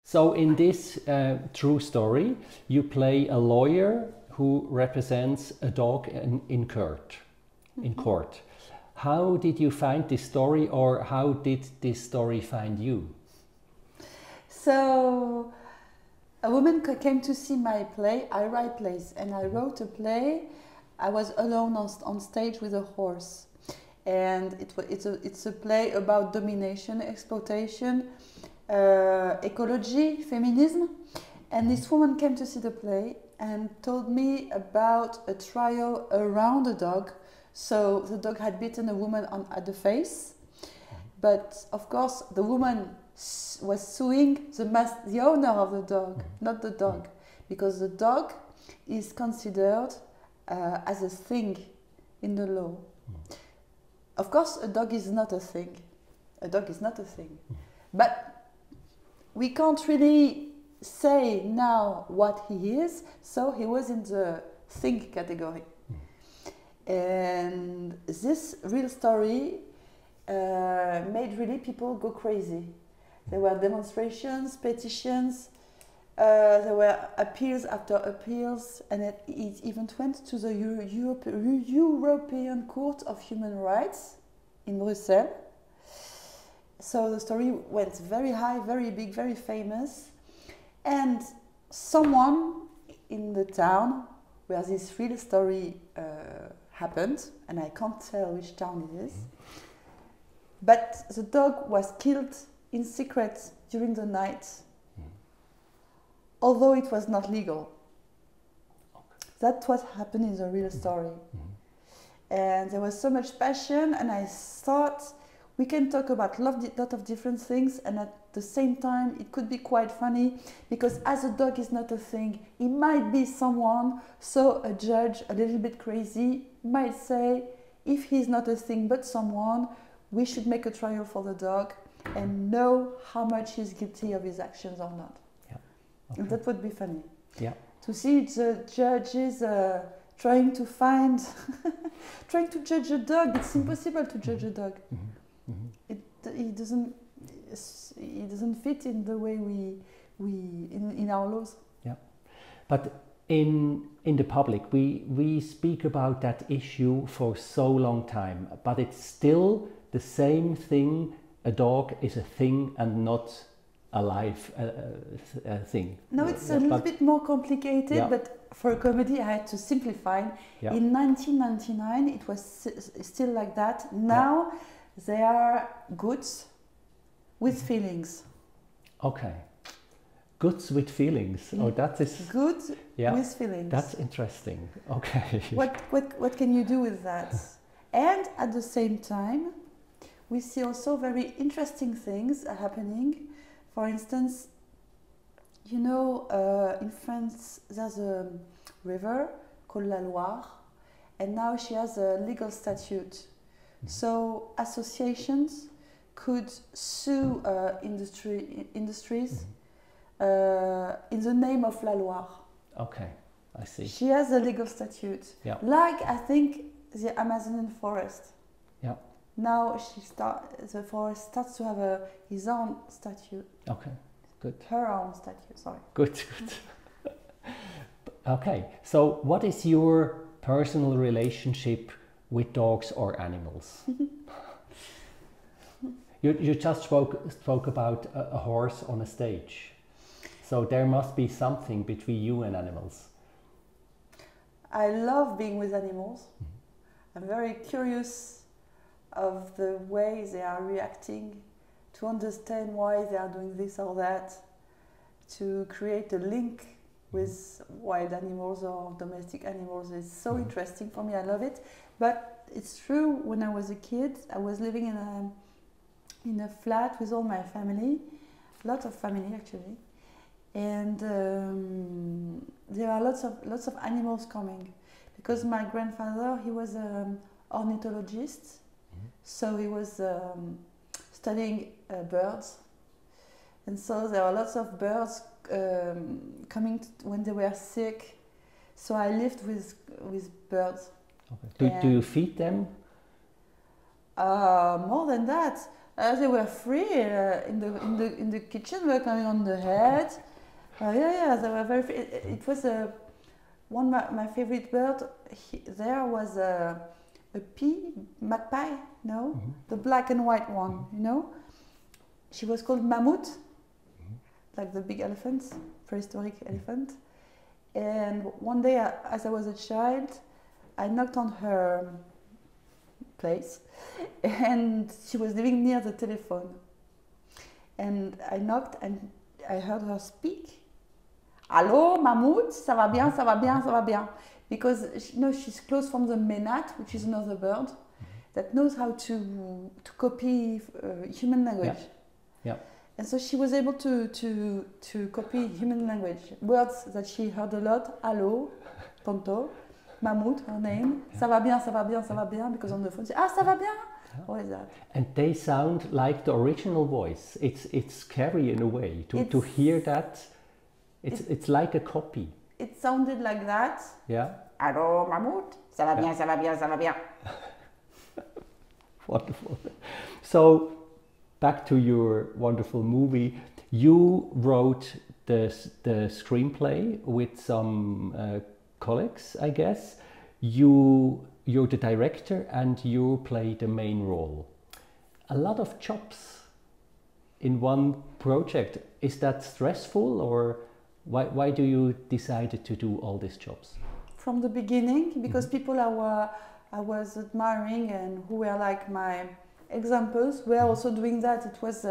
So in this true story, you play a lawyer who represents a dog in court. In court. How did you find this story, or how did this story find you? So a woman came to see my play. I write plays, and I wrote a play. I was alone on stage with a horse, and it's a play about domination, exploitation, ecology, feminism. And this woman came to see the play and told me about a trial around a dog. So the dog had bitten a woman at the face, but of course the woman was suing the owner of the dog, not the dog, because the dog is considered as a thing in the law. Of course, a dog is not a thing. A dog is not a thing. But we can't really say now what he is, so he was in the thing category. And this real story made really people go crazy. There were demonstrations, petitions, there were appeals after appeals, and it even went to the European Court of Human Rights in Brussels. So the story went very high, very big, very famous. And someone in the town where this real story happened, and I can't tell which town it is, but the dog was killed in secret during the night, although it was not legal. That's what happened in the real story. And there was so much passion, and I thought we can talk about a lot of different things, and at the same time it could be quite funny, because as a dog is not a thing, it might be someone, so a judge a little bit crazy might say, if he's not a thing but someone, we should make a trial for the dog and know how much he's guilty of his actions or not. Yeah. Okay. And that would be funny. Yeah. To see the judges trying to find, trying to judge a dog. It's impossible to judge a dog. It doesn't fit in the way in our laws. Yeah, but in the public we speak about that issue for so long time, but it's still the same thing. A dog is a thing and not a live thing. No, it's a little bit more complicated, but for a comedy I had to simplify. In 1999 it was still like that. Now they are goods with feelings. Okay. Goods with feelings. Oh, that is good with feelings. That's interesting. Okay. What can you do with that? And at the same time, we see also very interesting things happening. For instance, you know, in France there's a river called La Loire, and now she has a legal statute. So associations could sue industries in the name of La Loire. Okay, I see. She has a legal statute. Yeah. Like, I think, the Amazonian forest. Yeah. Now the forest starts to have his own statute. Okay, good. Her own statute, sorry. Good. Okay, so what is your personal relationship with dogs or animals? You just spoke about a horse on a stage. So there must be something between you and animals. I love being with animals. I'm very curious of the way they are reacting, to understand why they are doing this or that, to create a link with wild animals or domestic animals. It's so interesting for me. I love it. But it's true, when I was a kid, I was living in a flat with all my family, a lot of family actually, and there are lots of animals coming, because my grandfather, he was an ornithologist, so he was studying birds, and so there are lots of birds coming when they were sick. So I lived with birds. Okay. Do you feed them? More than that, They were free in the kitchen, working on the head. Yeah, they were very free. It was one my favorite bird. There was a magpie, no, the black and white one, you know. She was called Mammoth, like the big elephants, prehistoric elephant. And one day, as I was a child, I knocked on her place, and she was living near the telephone. And I knocked, and I heard her speak. Allô, Mammoth, ça va bien, ça va bien, ça va bien. Because she's close from the menat, which is another bird that knows how to copy human language. Yeah. And so she was able to copy human language. Words that she heard a lot. Allô, tonto, Mammoth, her name. Ça va bien, ça va bien, ça va bien. Because on the phone, she says, ça va bien. What is that? And they sound like the original voice. It's scary in a way to hear that. It's like a copy. It sounded like that. Yeah. Allô, Mammoth, ça va bien, ça va bien, ça va bien. Wonderful. So, back to your wonderful movie. You wrote the screenplay with some colleagues, I guess. You're the director and you play the main role. A lot of jobs in one project. Is that stressful, or why do you decide to do all these jobs? From the beginning, because people I was admiring and who were like my examples were also doing that. It was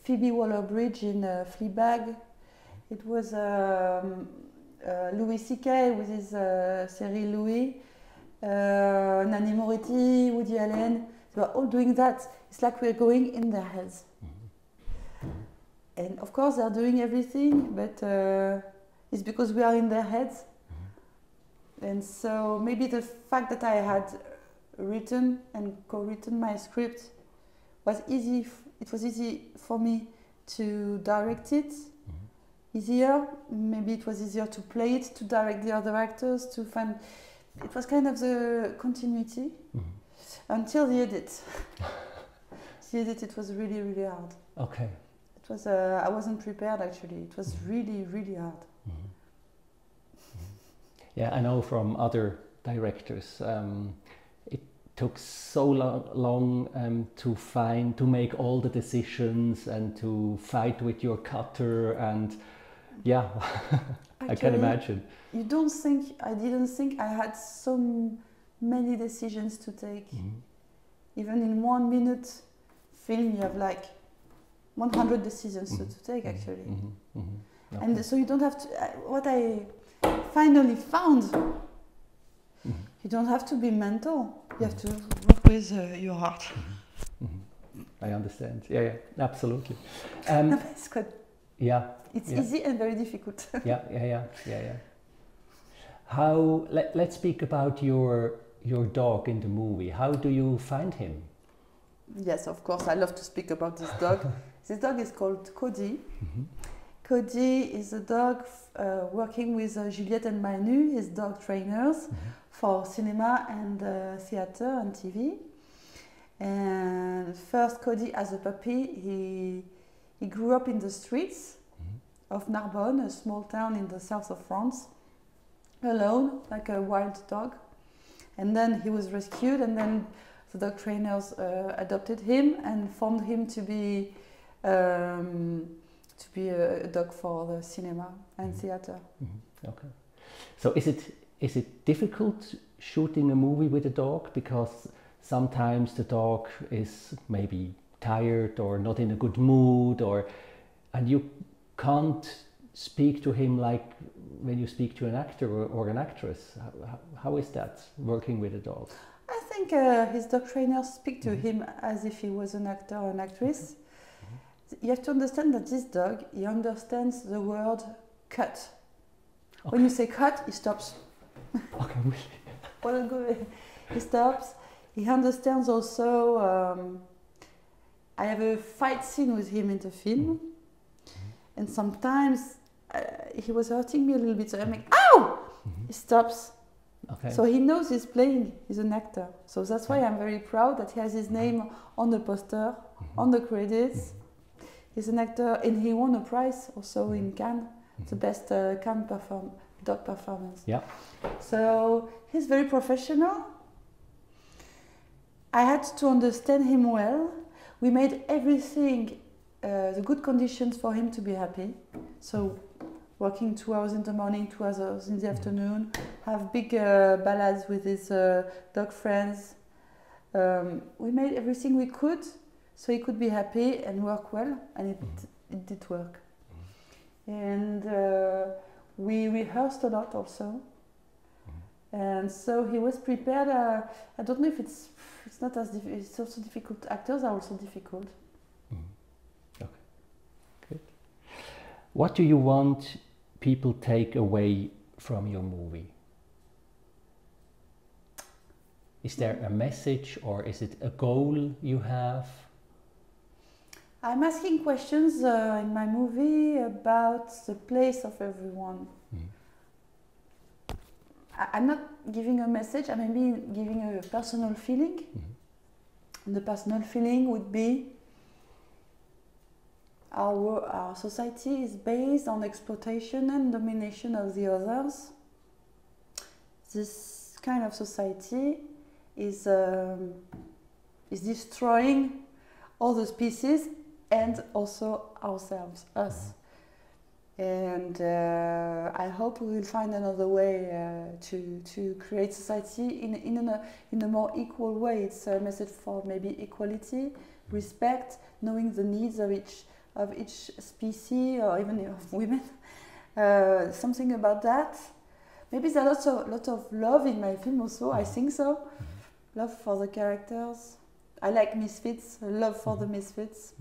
Phoebe Waller-Bridge in Fleabag. It was Louis C.K. with his series Louis, Nanni Moretti, Woody Allen. They were all doing that. It's like we're going in their heads. And of course they're doing everything, but it's because we are in their heads. And so maybe the fact that I had written and co-written my script was easy. It was easy for me to direct it. Easier. Maybe it was easier to play it, to direct the other actors, to find. It was kind of the continuity until the edit. The edit, it was really, really hard. Okay. It was. I wasn't prepared actually. It was really, really hard. Yeah, I know from other directors. It took so long to make all the decisions and to fight with your cutter, and yeah, actually, I can imagine. You don't think? I didn't think I had so many decisions to take. Even in 1 minute film, you have like 100 decisions to take actually. Okay. And so you don't have to. What I finally found, you don't have to be mental. You have to work with your heart. I understand. Yeah, absolutely. It's good. Yeah. It's easy and very difficult. Yeah. How? Let's speak about your dog in the movie. How do you find him? Yes, of course. I love to speak about this dog. This dog is called Cody. Cody is a dog working with Juliette and Manu, his dog trainers, for cinema and theater and TV. And first, Cody, as a puppy, he grew up in the streets of Narbonne, a small town in the south of France, alone, like a wild dog. And then he was rescued, and then the dog trainers adopted him and formed him to be a dog for the cinema and theater. Okay. So is it difficult shooting a movie with a dog, because sometimes the dog is maybe tired or not in a good mood, and you can't speak to him like when you speak to an actor or an actress? How is that, working with a dog? I think his dog trainers speak to him as if he was an actor or an actress. You have to understand that this dog, he understands the word cut. Okay. When you say cut, he stops. Okay, really? He stops. He understands also. I have a fight scene with him in the film, and sometimes he was hurting me a little bit, so I'm like, ow! He stops. Okay. So he knows he's playing, he's an actor. So that's why I'm very proud that he has his name on the poster on the credits. He's an actor, and he won a prize also in Cannes, the best Cannes dog performance. Yeah. So he's very professional. I had to understand him well. We made everything, the good conditions for him to be happy. So working 2 hours in the morning, 2 hours in the afternoon, have big ballads with his dog friends. We made everything we could so he could be happy and work well, and it did work. And we rehearsed a lot also. And so he was prepared. I don't know if it's not as difficult. It's also difficult. Actors are also difficult. Okay, good. What do you want people take away from your movie? Is there a message, or is it a goal you have? I'm asking questions in my movie about the place of everyone. I'm not giving a message, I'm maybe giving a personal feeling. And the personal feeling would be our society is based on exploitation and domination of the others. This kind of society is destroying all the species and also ourselves, us. And I hope we will find another way to create society in a more equal way. It's a message for maybe equality, respect, knowing the needs of each species or even of women. Something about that. Maybe there's a lot of love in my film also. I think so. Love for the characters. I like misfits. Love for the misfits.